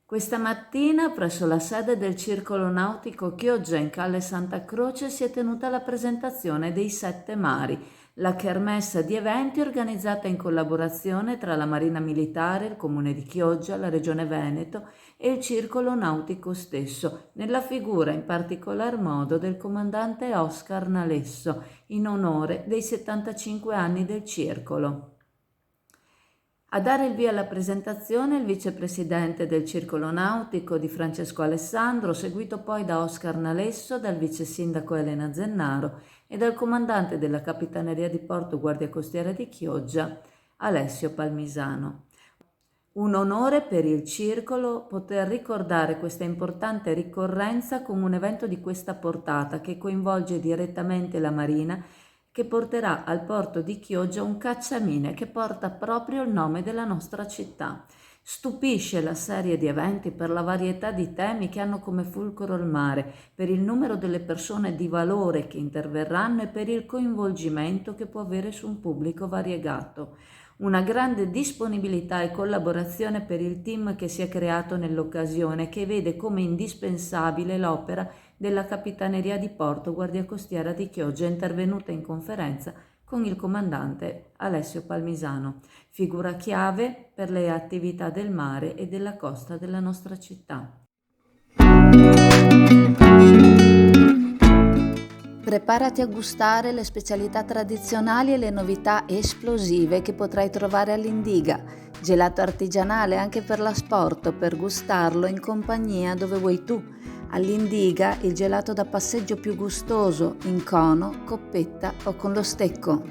Questa mattina presso la sede del Circolo Nautico Chioggia in Calle Santa Croce si è tenuta la presentazione dei Sette Mari, la kermesse di eventi organizzata in collaborazione tra la Marina Militare, il Comune di Chioggia, la Regione Veneto e il Circolo Nautico stesso, nella figura in particolar modo del comandante Oscar Nalesso, in onore dei 75 anni del Circolo. A dare il via alla presentazione il vicepresidente del Circolo Nautico di Francesco Alessandro, seguito poi da Oscar Nalesso, dal vice sindaco Elena Zennaro e dal comandante della Capitaneria di Porto Guardia Costiera di Chioggia, Alessio Palmisano. Un onore per il Circolo poter ricordare questa importante ricorrenza con un evento di questa portata che coinvolge direttamente la Marina, che porterà al porto di Chioggia un cacciamine che porta proprio il nome della nostra città. Stupisce la serie di eventi per la varietà di temi che hanno come fulcro il mare, per il numero delle persone di valore che interverranno e per il coinvolgimento che può avere su un pubblico variegato. Una grande disponibilità e collaborazione per il team che si è creato nell'occasione, che vede come indispensabile l'opera della Capitaneria di Porto Guardia Costiera di Chioggia, intervenuta in conferenza con il comandante Alessio Palmisano, figura chiave per le attività del mare e della costa della nostra città. Preparati a gustare le specialità tradizionali e le novità esplosive che potrai trovare all'Indiga. Gelato artigianale anche per l'asporto, per gustarlo in compagnia dove vuoi tu. All'Indiga il gelato da passeggio più gustoso, in cono, coppetta o con lo stecco.